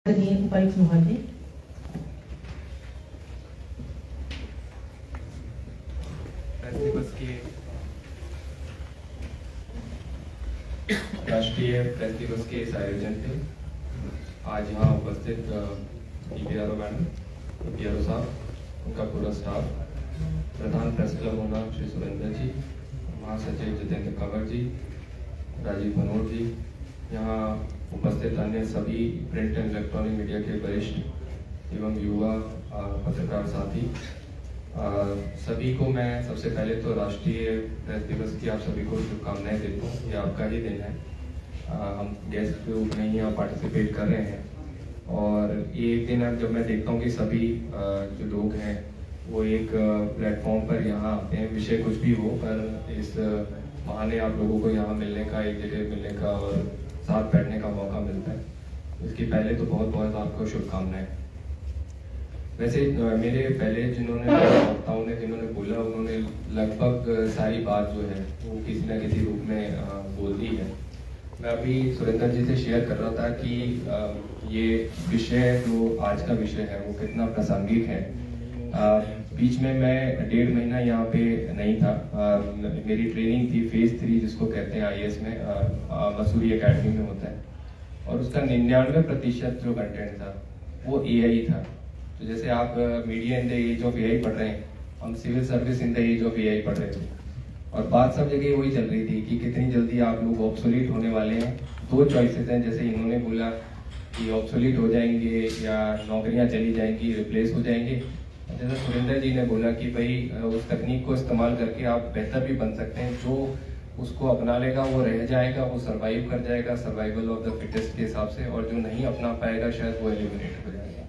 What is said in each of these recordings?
उपायुक्त महोदय, राष्ट्रीय प्रेस दिवस के इस आयोजन पे आज यहाँ उपस्थित पीआरओ मैडम, पीआरओ साहब, उनका पूरा स्टाफ, प्रधान प्रेस क्लब होना श्री सुरेंद्र जी, महासचिव जितेंद्र कंवर जी, राजीव मनोहर जी, यहाँ उपस्थित अन्य सभी प्रिंट एंड इलेक्ट्रॉनिक मीडिया के वरिष्ठ एवं युवा पत्रकार साथी, सभी को मैं सबसे पहले तो राष्ट्रीय प्रेस दिवस की आप सभी को शुभकामनाएं देता हूँ। ये आपका ही दिन है। हम गेस्ट के रूप में यहाँ पार्टिसिपेट कर रहे हैं और ये एक दिन जब मैं देखता हूँ कि सभी जो लोग हैं वो एक प्लेटफॉर्म पर यहाँ आते हैं, विषय कुछ भी हो, पर इस बहाने आप लोगों को यहाँ मिलने का, एक जगह मिलने का और साथ बैठने का मौका मिलता है। इसके पहले तो बहुत बहुत आपको शुभकामनाएं। वैसे मेरे पहले जिन्होंने वक्ताओं ने जिन्होंने बोला, उन्होंने लगभग सारी बात जो है वो किसी न किसी रूप में बोल दी है। मैं अभी सुरेंद्र जी से शेयर कर रहा था कि ये विषय जो आज का विषय है वो कितना प्रासंगिक है। बीच में मैं 1.5 महीना यहाँ पे नहीं था। मेरी ट्रेनिंग थी फेज 3 जिसको कहते हैं IAS में, मसूरी एकेडमी में होता है, और उसका 99% जो कंटेंट था वो AI था। तो जैसे आप media in the age of AI पढ़ रहे हैं, हम civil service in the age of AI पढ़ रहे थे, और बात सब जगह वही चल रही थी कि कितनी जल्दी आप लोग ऑब्सोलीट होने वाले हैं। 2 चॉइसेस हैं, जैसे इन्होंने बोला कि ऑब्सोलीट हो जाएंगे या नौकरियां चली जाएंगी, रिप्लेस हो जाएंगे। जैसे सुरेंद्र जी ने बोला कि भाई उस तकनीक को इस्तेमाल करके आप बेहतर भी बन सकते हैं। जो उसको अपना लेगा वो रह जाएगा, वो सर्वाइव कर जाएगा सर्वाइवल ऑफ द फिटेस्ट के हिसाब से, और जो नहीं अपना पाएगा शायद वो एलिमिनेट हो जाएगा।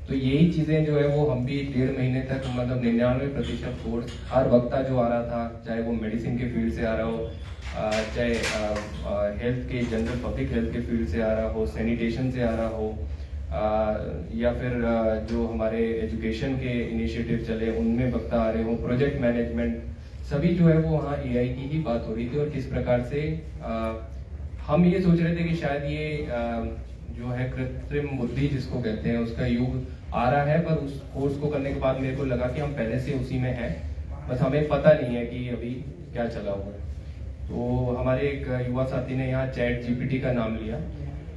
तो यही चीजें जो है वो हम भी 1.5 महीने तक, मतलब 99% कोर्स, हर वक्ता जो आ रहा था, चाहे वो मेडिसिन के फील्ड से आ रहा हो, चाहे हेल्थ के जनरल पब्लिक हेल्थ के फील्ड से आ रहा हो, सैनिटेशन से आ रहा हो, या फिर जो हमारे एजुकेशन के इनिशिएटिव चले उनमें वक्ता आ रहे हो, प्रोजेक्ट मैनेजमेंट, सभी जो है वो वहाँ AI की ही बात हो रही थी। और किस प्रकार से हम ये सोच रहे थे कि शायद ये जो है कृत्रिम बुद्धि जिसको कहते हैं उसका युग आ रहा है, पर उस कोर्स को करने के बाद मेरे को लगा कि हम पहले से उसी में हैं, बस हमें पता नहीं है कि अभी क्या चला हुआ है। तो हमारे एक युवा साथी ने यहाँ ChatGPT का नाम लिया,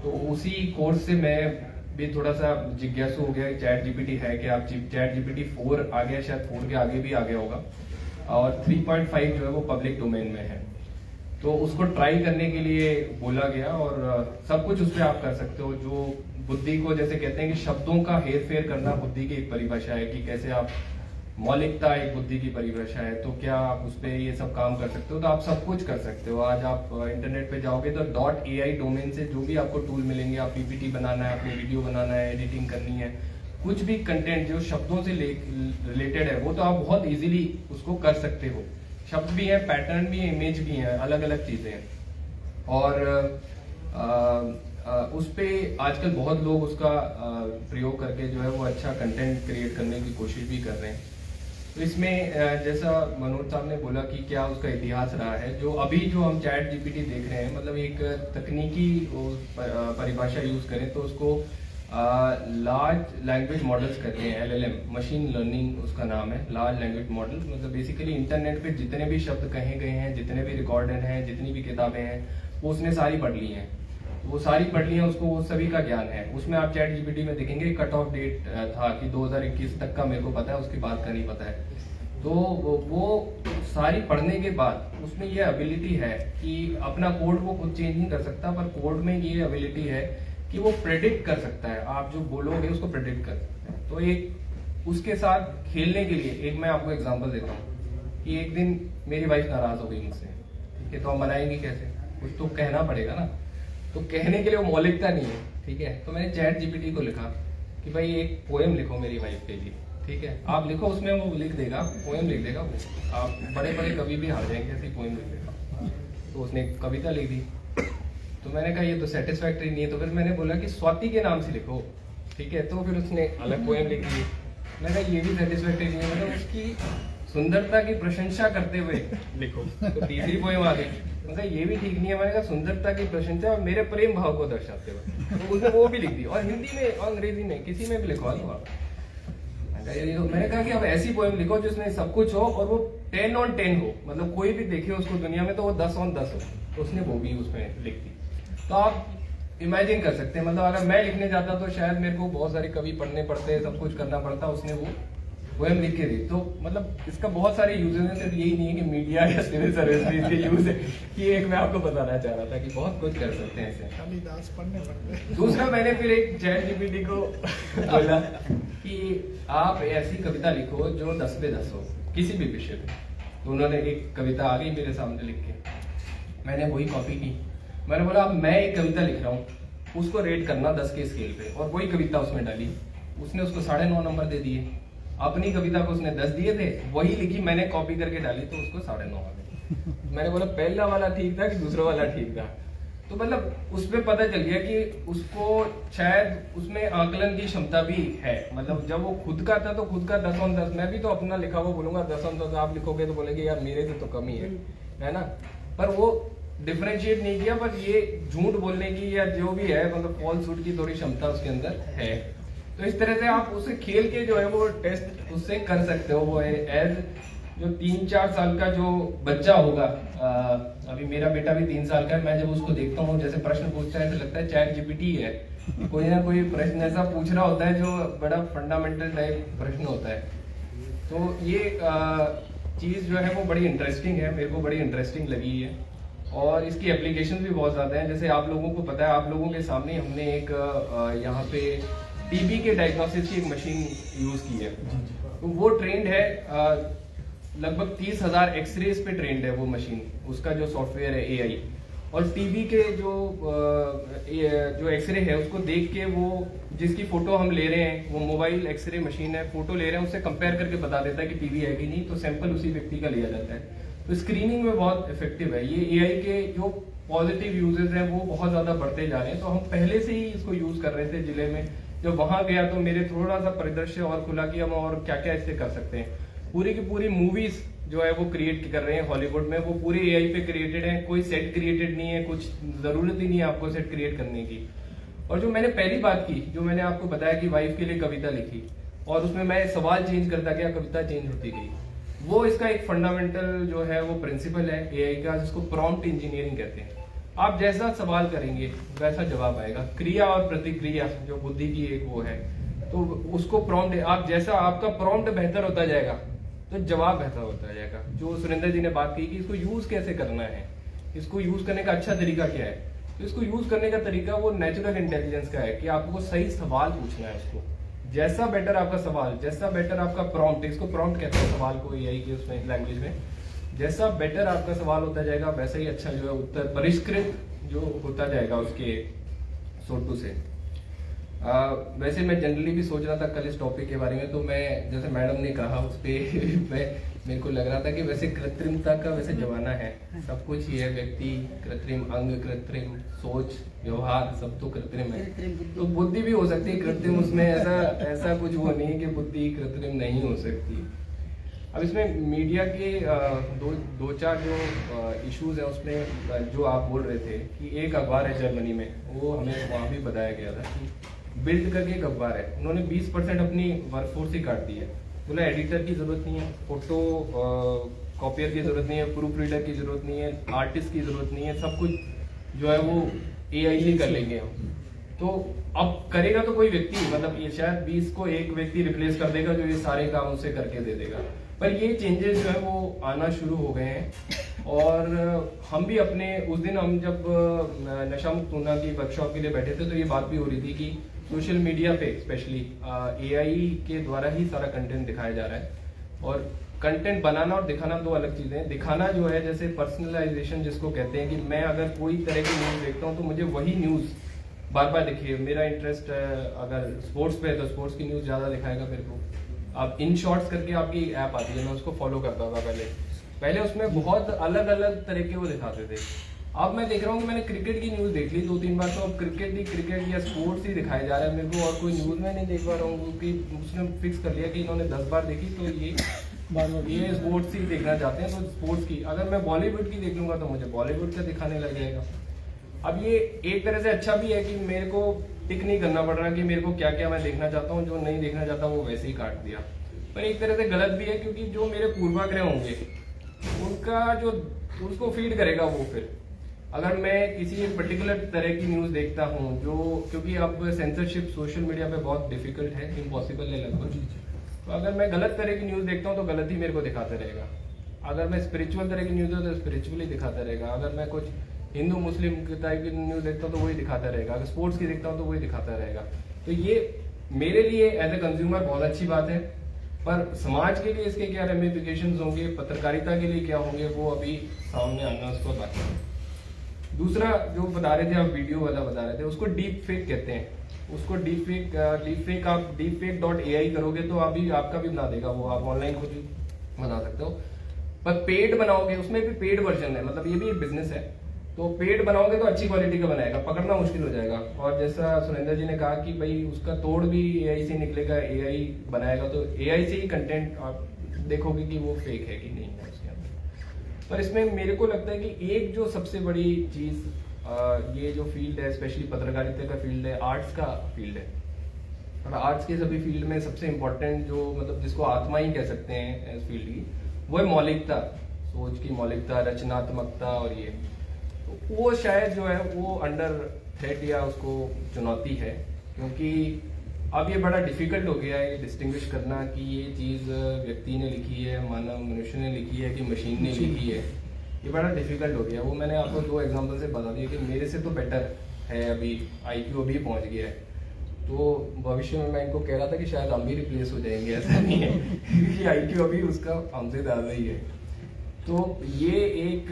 तो उसी कोर्स से मैं भी थोड़ा सा जिज्ञासु हो गया। ChatGPT है कि आप ChatGPT 4 आ गया, शायद 4 के आगे भी आ गया होगा, और 3.5 जो है वो पब्लिक डोमेन में है। तो उसको ट्राई करने के लिए बोला गया, और सब कुछ उसमें आप कर सकते हो। जो बुद्धि को, जैसे कहते हैं कि शब्दों का हेर फेर करना बुद्धि की एक परिभाषा है, कि कैसे आप, मौलिकता एक बुद्धि की परिभाषा है, तो क्या आप उस पर ये सब काम कर सकते हो। तो आप सब कुछ कर सकते हो। आज आप इंटरनेट पे जाओगे तो .ai डोमेन से जो भी आपको टूल मिलेंगे, आप PPT बनाना है, अपनी वीडियो बनाना है, एडिटिंग करनी है, कुछ भी कंटेंट जो शब्दों से रिलेटेड है वो तो आप बहुत इजीली उसको कर सकते हो। शब्द भी है, पैटर्न भी है, इमेज भी है, अलग अलग चीजें हैं। और उस पे आजकल बहुत लोग उसका प्रयोग करके जो है वो अच्छा कंटेंट क्रिएट करने की कोशिश भी कर रहे हैं। तो इसमें जैसा मनोज साहब ने बोला कि क्या उसका इतिहास रहा है, जो अभी जो हम ChatGPT देख रहे हैं, मतलब एक तकनीकी परिभाषा यूज करें तो उसको लार्ज लैंग्वेज मॉडल्स कहते हैं, LLM, मशीन लर्निंग उसका नाम है, लार्ज लैंग्वेज मॉडल। मतलब बेसिकली इंटरनेट पे जितने भी शब्द कहे गए हैं, जितने भी रिकॉर्डेड हैं, जितनी भी किताबें हैं, वो उसने सारी पढ़ ली हैं, वो सारी पढ़ ली हैं, उसको वो सभी का ज्ञान है। उसमें आप ChatGPT में देखेंगे कट ऑफ डेट था कि 2021 तक का मेरे को पता है, उसके बाद का नहीं पता है। तो वो सारी पढ़ने के बाद उसमें ये एबिलिटी है कि अपना कोड वो खुद चेंज नहीं कर सकता, पर कोड में ये एबिलिटी है कि वो प्रेडिक्ट कर सकता है, आप जो बोलोगे उसको प्रेडिक्ट कर सकते हैं। तो एक उसके साथ खेलने के लिए एक मैं आपको एग्जांपल देता हूँ कि एक दिन मेरी वाइफ नाराज हो गई मुझसे, ठीक है, तो हम मनाएंगे कैसे, कुछ तो कहना पड़ेगा ना। तो कहने के लिए वो मौलिकता नहीं है, ठीक है। तो मैंने ChatGPT को लिखा कि भाई एक पोएम लिखो मेरी वाइफ के लिए, ठीक है। आप लिखो, उसमें वो लिख देगा, पोएम लिख देगा। आप बड़े बड़े कवि भी हार जाएंगे, ऐसी पोएम लिख देगा। तो उसने कविता लिख दी। तो मैंने कहा ये तो सेटिस्फैक्टरी नहीं है, तो फिर मैंने बोला कि स्वाति के नाम से लिखो, ठीक है। तो फिर उसने अलग पोएम लिख दी। मैंने कहा ये भी सेटिस्फैक्टरी नहीं है, मतलब उसकी सुंदरता की प्रशंसा करते हुए लिखो। तो तीसरी पोएम आ गई। मतलब ये भी ठीक नहीं है। मैंने कहा सुंदरता की प्रशंसा और मेरे प्रेम भाव को दर्शाते हुए, तो उसने वो भी लिख दी, और हिंदी में और अंग्रेजी में किसी में भी लिखवा दो आप। मैंने कहा कि अब ऐसी पोएम लिखो जिसमें सब कुछ हो और वो 10 on 10 हो, मतलब कोई भी देखे उसको दुनिया में तो वो 10 on 10 हो। तो उसने वो भी उसमें लिख दी। तो आप इमेजिन कर सकते हैं, मतलब अगर मैं लिखने जाता तो शायद मेरे को बहुत सारे कवि पढ़ने पड़ते, सब कुछ करना पड़ता, उसने वो पोएम लिख के दी। तो मतलब इसका बहुत सारे यूजेस हैं, सिर्फ यही नहीं है कि मीडिया या सिविल सर्विस में इसके यूज है। ये एक मैं आपको बताना चाह रहा था कि बहुत कुछ कर सकते हैं इससे। कालिदास पढ़ने पड़ते। दूसरा मैंने फिर एक चैट जीपीटी को बोला कि आप ऐसी कविता लिखो जो 10 पे 10 हो किसी भी विषय पे। तो उन्होंने एक कविता आ गई मेरे सामने लिख के, मैंने वही कॉपी की। मैंने बोला अब मैं एक कविता लिख रहा हूँ, उसको रेट करना 10 के स्केल पे, और वही कविता उसमें डाली। उसने उसको 9.5 नंबर दे दिए। अपनी कविता को उसने 10 दिए थे, वही लिखी मैंने कॉपी करके डाली तो उसको 9.5 आ गए। मैंने बोला पहला वाला ठीक था कि दूसरा वाला ठीक था। तो मतलब उसमें पता चल गया कि उसको शायद उसमें आकलन की क्षमता भी है। मतलब जब वो खुद का था तो खुद का 10 on 10, मैं भी तो अपना लिखा हुआ बोलूंगा 10 on 10, आप लिखोगे तो बोलेंगे यार मेरे से तो कम ही है ना। पर वो डिफरेंशिएट नहीं किया, पर ये झूठ बोलने की या जो भी है मतलब फॉल्सहुड की थोड़ी क्षमता उसके अंदर है। तो इस तरह से आप उसे खेल के जो है वो टेस्ट उससे कर सकते हो। वो एज जो 3-4 साल का जो बच्चा होगा, अभी मेरा बेटा भी 3 साल का है, मैं जब उसको देखता हूँ जैसे प्रश्न पूछता है तो लगता है चैट जीपीटी है। कोई ना कोई प्रश्न ऐसा पूछ रहा होता है जो बड़ा फंडामेंटल टाइप प्रश्न होता है। तो ये चीज जो है वो बड़ी इंटरेस्टिंग है, मेरे को बड़ी इंटरेस्टिंग लगी है, और इसकी एप्लीकेशन भी बहुत ज्यादा है। जैसे आप लोगों को पता है, आप लोगों के सामने हमने एक यहाँ पे टीबी के डायग्नोसिस की एक मशीन यूज की है। तो वो ट्रेंड है, लगभग 30,000 एक्सरेज पे ट्रेंड है वो मशीन, उसका जो सॉफ्टवेयर है एआई। और टीबी के जो एक्सरे है उसको देख के वो जिसकी फोटो हम ले रहे हैं, वो मोबाइल एक्सरे मशीन है, फोटो ले रहे हैं उससे कंपेयर करके बता देता है कि टीबी है कि नहीं। तो सैंपल उसी व्यक्ति का लिया जाता है। तो स्क्रीनिंग में बहुत इफेक्टिव है ये। एआई के जो पॉजिटिव यूजेस हैं वो बहुत ज्यादा बढ़ते जा रहे हैं। तो हम पहले से ही इसको यूज कर रहे थे जिले में। जब वहां गया तो मेरे थोड़ा सा परिदृश्य और खुला कि हम और क्या क्या इससे कर सकते हैं। पूरी की पूरी मूवीज जो है वो क्रिएट कर रहे हैं हॉलीवुड में, वो पूरे एआई पे क्रिएटेड है। कोई सेट क्रिएटेड नहीं है, कुछ जरूरत ही नहीं है आपको सेट क्रिएट करने की। और जो मैंने पहली बात की, जो मैंने आपको बताया कि वाइफ के लिए कविता लिखी और उसमें मैं सवाल चेंज करता गया, कविता चेंज होती गई, वो इसका एक फंडामेंटल जो है वो प्रिंसिपल है एआई का, जिसको प्रॉम्प्ट इंजीनियरिंग कहते हैं। आप जैसा सवाल करेंगे वैसा जवाब आएगा। क्रिया और प्रतिक्रिया जो बुद्धि की एक वो है, तो उसको प्रॉम्प्ट, आप जैसा आपका प्रॉम्प्ट बेहतर होता जाएगा तो जवाब बेहतर होता जाएगा। जो सुरेंद्र जी ने बात की कि इसको यूज कैसे करना है, इसको यूज करने का अच्छा तरीका क्या है, तो इसको यूज करने का तरीका वो नेचुरल इंटेलिजेंस का है कि आपको सही सवाल पूछना है उसको। जैसा बेटर आपका सवाल, जैसा बेटर आपका प्रॉम्प्ट, इसको प्रॉम्प्ट कहते हैं सवाल को एआई की उसमें लैंग्वेज में, जैसा बेटर आपका सवाल होता जाएगा वैसा ही अच्छा जो है उत्तर परिष्कृत जो होता जाएगा उसके सोटू से। वैसे मैं जनरली भी सोच रहा था कल इस टॉपिक के बारे में, तो मैं जैसे मैडम ने कहा उस पर मेरे को लग रहा था कि वैसे कृत्रिमता का वैसे जमाना है, सब कुछ ही है, व्यक्ति कृत्रिम, अंग कृत्रिम, सोच व्यवहार सब तो कृत्रिम है। तो बुद्धि भी हो सकती है कृत्रिम, उसमें ऐसा कुछ वो नहीं कि बुद्धि कृत्रिम नहीं हो सकती। अब इसमें मीडिया के दो चार जो इश्यूज हैं उसमें जो आप बोल रहे थे कि एक अखबार है जर्मनी में, वो हमें वहाँ भी बताया गया था कि बिल्ड करके एक अखबार है, उन्होंने 20% अपनी वर्कफोर्स ही काट दी है। बोला एडिटर की जरूरत नहीं है, फोटो कॉपियर की जरूरत नहीं है, प्रूफ रीडर की जरूरत नहीं है, आर्टिस्ट की जरूरत नहीं है, सब कुछ जो है वो एआई ही कर लेंगे हम। तो अब करेगा तो कोई व्यक्ति, मतलब ये शायद 20 को एक व्यक्ति रिप्लेस कर देगा जो ये सारे काम उसे करके दे देगा। पर ये चेंजेस जो है वो आना शुरू हो गए हैं। और हम भी अपने उस दिन हम जब नशा मुक्त ऊना की वर्कशॉप के लिए बैठे थे तो ये बात भी हो रही थी कि सोशल मीडिया पे स्पेशली एआई के द्वारा ही सारा कंटेंट दिखाया जा रहा है। और कंटेंट बनाना और दिखाना दो अलग चीजें हैं। दिखाना जो है जैसे पर्सनलाइजेशन जिसको कहते हैं कि मैं अगर कोई तरह की न्यूज देखता हूँ तो मुझे वही न्यूज बार बार दिखिए। मेरा इंटरेस्ट अगर स्पोर्ट्स पे है तो स्पोर्ट्स की न्यूज ज्यादा दिखाएगा मेरे को। अब इन शॉर्ट्स करके आपकी ऐप आती है, मैं उसको फॉलो करता था पहले उसमें बहुत अलग अलग तरह के वो दिखाते थे। अब मैं देख रहा हूँ कि मैंने क्रिकेट की न्यूज देख ली 2-3 बार, तो अब क्रिकेट या स्पोर्ट्स ही दिखाया जा रहा है मेरे को, और कोई न्यूज में नहीं देख पा रहा हूँ क्योंकि उसने फिक्स कर लिया कि इन्होंने 10 बार देखी तो ये ये स्पोर्ट्स ही देखना चाहते हैं तो स्पोर्ट्स की, अगर मैं बॉलीवुड की देख लूंगा तो मुझे बॉलीवुड का दिखाने लग जाएगा। अब ये एक तरह से अच्छा भी है कि मेरे को टिक नहीं करना पड़ रहा कि मेरे को क्या क्या मैं देखना चाहता हूँ, जो नहीं देखना चाहता वो वैसे ही काट दिया। पर एक तरह से गलत भी है क्योंकि जो मेरे पूर्वाग्रह होंगे उनका जो उसको फीड करेगा वो। फिर अगर मैं किसी एक पर्टिकुलर तरह की न्यूज़ देखता हूँ जो, क्योंकि अब सेंसरशिप सोशल मीडिया पे बहुत डिफिकल्ट है, इम्पॉसिबल है लगभग, तो अगर मैं गलत तरह की न्यूज़ देखता हूँ तो गलत ही मेरे को दिखाता रहेगा। अगर मैं स्पिरिचुअल तरह की न्यूज़ हो तो स्पिरिचुअली दिखाता रहेगा। अगर मैं कुछ हिंदू मुस्लिम टाइप की न्यूज़ देखता हूँ तो वही दिखाता रहेगा। अगर स्पोर्ट्स की देखता हूँ तो वही दिखाता रहेगा। तो ये मेरे लिए एज ए कंज्यूमर बहुत अच्छी बात है, पर समाज के लिए इसके क्या रेमिफिकेशंस होंगे, पत्रकारिता के लिए क्या होंगे, वो अभी सामने आना उसको बाकी है। दूसरा जो बता रहे थे आप, वीडियो वाला बता रहे थे, उसको डीप फेक कहते हैं। उसको डीप फेक आप deepfake.ai करोगे तो अभी आपका भी बना देगा वो, आप ऑनलाइन खुद भी बना सकते हो। पर पेड बनाओगे, उसमें भी पेड वर्जन है, मतलब ये भी एक बिजनेस है। तो पेड बनाओगे तो अच्छी क्वालिटी का बनाएगा, पकड़ना मुश्किल हो जाएगा। और जैसा सुरेंद्र जी ने कहा कि भाई उसका तोड़ भी एआई से निकलेगा, एआई बनाएगा, तो एआई से ही कंटेंट आप देखोगे कि वो फेक है कि नहीं है उसके अंदर। पर इसमें मेरे को लगता है कि एक जो सबसे बड़ी चीज, ये जो फील्ड है, स्पेशली पत्रकारिता का फील्ड है, आर्ट्स का फील्ड है, और आर्ट्स के सभी फील्ड में सबसे इम्पोर्टेंट जो, मतलब जिसको आत्मा ही कह सकते हैं इस फील्ड की, वो है मौलिकता, सोच की मौलिकता, रचनात्मकता। और ये तो वो शायद जो है वो अंडर थ्रेट या उसको चुनौती है, क्योंकि अब ये बड़ा डिफिकल्ट हो गया है ये डिस्टिंग्विश करना कि ये चीज़ व्यक्ति ने लिखी है, मानव मनुष्य ने लिखी है कि मशीन ने लिखी है। ये बड़ा डिफिकल्ट हो गया। वो मैंने आपको 2 एग्जांपल से बता दिया कि मेरे से तो बेटर है, अभी IQ अभी पहुंच गया है। तो भविष्य में मैं इनको कह रहा था कि शायद हम भी रिप्लेस हो जाएंगे, ऐसा नहीं है क्योंकि IQ अभी उसका हमसे ज़्यादा ही है। तो ये एक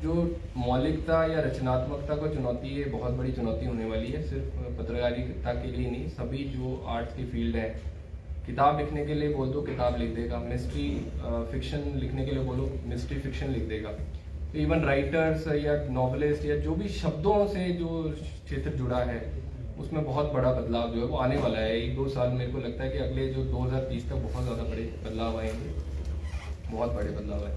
जो मौलिकता या रचनात्मकता को चुनौती है, बहुत बड़ी चुनौती होने वाली है, सिर्फ पत्रकारिता के लिए नहीं, सभी जो आर्ट्स की फील्ड है। किताब लिखने के लिए बोल दो, किताब लिख देगा। मिस्ट्री फिक्शन लिखने के लिए बोलो, मिस्ट्री फिक्शन लिख देगा। तो इवन राइटर्स या नॉवलिस्ट या जो भी शब्दों से जो क्षेत्र जुड़ा है, उसमें बहुत बड़ा बदलाव जो है वो आने वाला है। 1-2 साल मेरे को लगता है कि अगले जो 2030 तक बहुत ज़्यादा बड़े बदलाव आएंगे, बहुत बड़े बदलाव आए।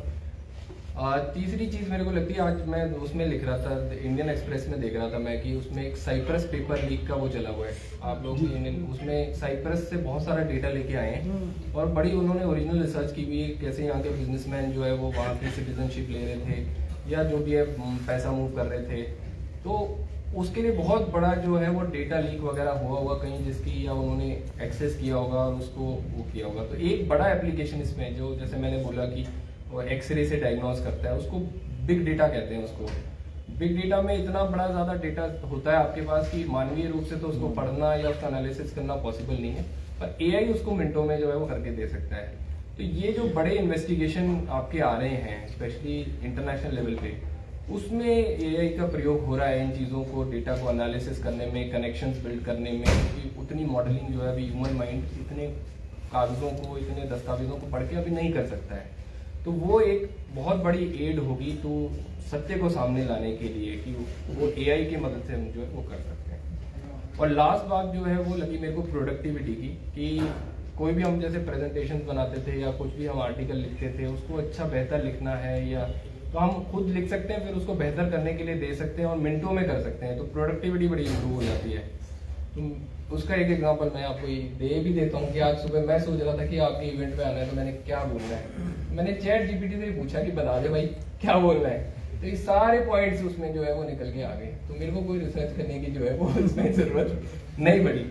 तीसरी चीज़ मेरे को लगती है, आज मैं उसमें लिख रहा था, इंडियन एक्सप्रेस में देख रहा था मैं कि उसमें एक साइप्रस पेपर लीक का वो चला हुआ है। आप लोग उसमें साइप्रस से बहुत सारा डेटा लेके आए हैं और बड़ी उन्होंने ओरिजिनल रिसर्च की हुई है, कैसे यहाँ के बिजनेसमैन जो है वो वहाँ की सिटीजनशिप ले रहे थे या जो भी है पैसा मूव कर रहे थे। तो उसके लिए बहुत बड़ा जो है वो डेटा लीक वगैरह हुआ होगा कहीं, जिसकी या उन्होंने एक्सेस किया होगा और उसको वो किया होगा। तो एक बड़ा एप्लीकेशन इसमें जो, जैसे मैंने बोला कि वो एक्सरे से डायग्नोज करता है, उसको बिग डेटा कहते हैं। उसको बिग डेटा में इतना बड़ा ज़्यादा डेटा होता है आपके पास कि मानवीय रूप से तो उसको पढ़ना या उसका एनालिसिस करना पॉसिबल नहीं है, पर AI उसको मिनटों में जो है वो करके दे सकता है। तो ये जो बड़े इन्वेस्टिगेशन आपके आ रहे हैं, स्पेशली इंटरनेशनल लेवल पे, उसमें AI का प्रयोग हो रहा है इन चीज़ों को, डेटा को एनालिसिस करने में, कनेक्शंस बिल्ड करने में। क्योंकि उतनी मॉडलिंग जो है अभी ह्यूमन माइंड इतने कागज़ों को, इतने दस्तावेजों को पढ़ के अभी नहीं कर सकता है। तो वो एक बहुत बड़ी एड होगी तो सत्य को सामने लाने के लिए कि वो AI की मदद से हम जो है वो कर सकते हैं। और लास्ट बात जो है वो लगी मेरे को प्रोडक्टिविटी की, कि कोई भी हम जैसे प्रेजेंटेशंस बनाते थे या कुछ भी हम आर्टिकल लिखते थे, उसको अच्छा बेहतर लिखना है या तो हम खुद लिख सकते हैं, फिर उसको बेहतर करने के लिए दे सकते हैं और मिनटों में कर सकते हैं। तो प्रोडक्टिविटी बड़ी इंप्रूव हो जाती है। तो उसका एक एग्जांपल मैं आपको दे भी देता हूँ कि आज सुबह मैं सोच रहा था कि आपके इवेंट पे आना है, तो मैंने क्या बोलना है, मैंने चैट GPT से पूछा कि बता दे भाई क्या बोलना है। तो ये सारे पॉइंट्स उसमें जो है वो निकल के आ गए। तो मेरे को कोई रिसर्च करने की जो है वो उसमें जरूरत नहीं पड़ी।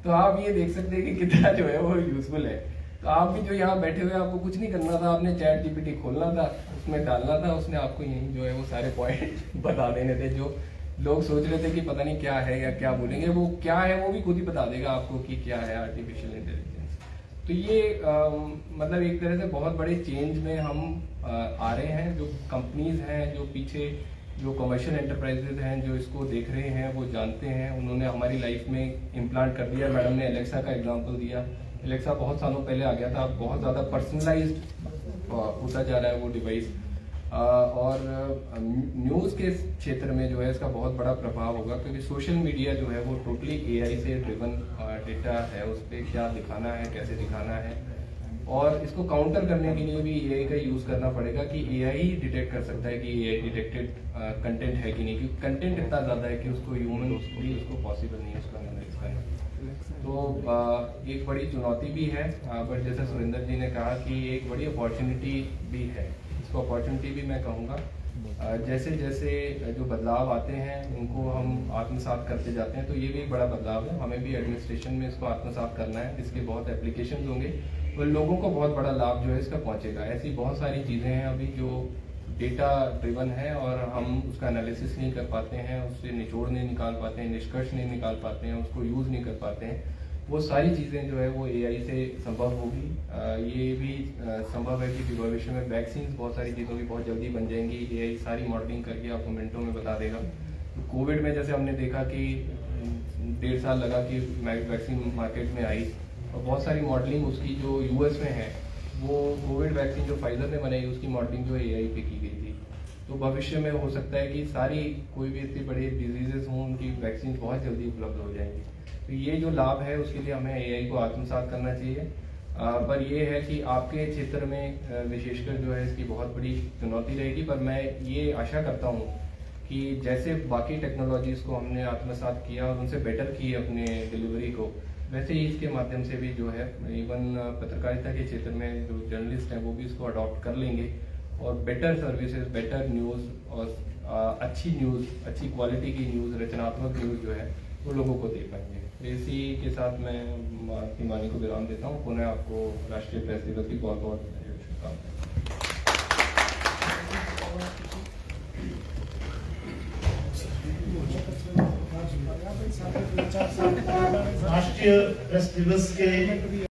तो आप ये देख सकते हैं कि कितना जो है वो यूजफुल है। तो आप भी जो यहाँ बैठे हुए, आपको कुछ नहीं करना था, आपने चैट GPT खोलना था, उसमें डालना था, उसने आपको यही जो है वो सारे पॉइंट बता देने थे। जो लोग सोच रहे थे कि पता नहीं क्या है या क्या बोलेंगे, वो क्या है वो भी खुद ही बता देगा आपको कि क्या है आर्टिफिशियल इंटेलिजेंस। तो ये मतलब एक तरह से बहुत बड़े चेंज में हम आ रहे हैं। जो कंपनीज हैं, जो पीछे जो कमर्शियल एंटरप्राइजेज हैं, जो इसको देख रहे हैं, वो जानते हैं, उन्होंने हमारी लाइफ में इम्प्लांट कर दिया। मैडम ने एलेक्सा का एग्जांपल दिया। एलेक्सा बहुत सालों पहले आ गया था, बहुत ज़्यादा पर्सनलाइज्ड होता जा रहा है वो डिवाइस। और न्यूज़ के क्षेत्र में जो है इसका बहुत बड़ा प्रभाव होगा, क्योंकि सोशल मीडिया जो है वो टोटली AI से ड्रिवन डेटा है। उस पर क्या दिखाना है, कैसे दिखाना है, और इसको काउंटर करने के लिए भी एआई का यूज करना पड़ेगा कि एआई डिटेक्ट कर सकता है कि एआई डिटेक्टेड कंटेंट है कि नहीं, क्योंकि कंटेंट इतना ज्यादा है कि उसको ह्यूमन भी उसको पॉसिबल नहीं है उसका एनालाइज करना। तो एक बड़ी चुनौती भी है, बट जैसे सुरेंद्र जी ने कहा कि एक बड़ी अपॉर्चुनिटी भी है। इसको अपॉर्चुनिटी भी मैं कहूँगा, जैसे जैसे जो बदलाव आते हैं उनको हम आत्मसात करते जाते हैं, तो ये भी एक बड़ा बदलाव है। हमें भी एडमिनिस्ट्रेशन में इसको आत्मसात करना है, इसके बहुत एप्लीकेशन होंगे और लोगों को बहुत बड़ा लाभ जो है इसका पहुंचेगा। ऐसी बहुत सारी चीज़ें हैं अभी जो डेटा ड्रिवन है और हम उसका एनालिसिस नहीं कर पाते हैं, उससे निचोड़ नहीं निकाल पाते हैं, निष्कर्ष नहीं निकाल पाते हैं, उसको यूज़ नहीं कर पाते हैं। वो सारी चीज़ें जो है वो एआई से संभव होगी। ये भी संभव है कि भविष्य में वैक्सीन बहुत सारी चीज़ों की बहुत जल्दी बन जाएंगी। एआई सारी मॉडलिंग करके आपको मिनटों में बता देगा। कोविड में जैसे हमने देखा कि 1.5 साल लगा कि वैक्सीन मार्केट में आई, और बहुत सारी मॉडलिंग उसकी जो यूएस में है, वो कोविड वैक्सीन जो फाइजर ने बनाई उसकी मॉडलिंग जो एआई पे की गई थी। तो भविष्य में हो सकता है कि सारी कोई भी इतनी बड़ी डिजीजेस हों उनकी वैक्सीन बहुत जल्दी उपलब्ध हो जाएंगी। तो ये जो लाभ है उसके लिए हमें एआई को आत्मसात करना चाहिए। पर ये है कि आपके क्षेत्र में विशेषकर जो है इसकी बहुत बड़ी चुनौती रहेगी। पर मैं ये आशा करता हूँ कि जैसे बाकी टेक्नोलॉजीज को हमने आत्मसात किया और उनसे बेटर की अपने डिलीवरी को, वैसे ही इसके माध्यम से भी जो है इवन पत्रकारिता के क्षेत्र में जो जर्नलिस्ट हैं वो भी इसको अडॉप्ट कर लेंगे और बेटर सर्विसेज, बेटर न्यूज़ और अच्छी न्यूज़, अच्छी क्वालिटी की न्यूज़, रचनात्मक न्यूज़ जो है वो लोगों को दे पाएंगे। इसी के साथ मैं अपनी वाणी को विराम देता हूँ। पुनः आपको राष्ट्रीय प्रेस दिवस की बहुत बहुत शुभकामनाएं। राष्ट्रीय प्रेस दिवस के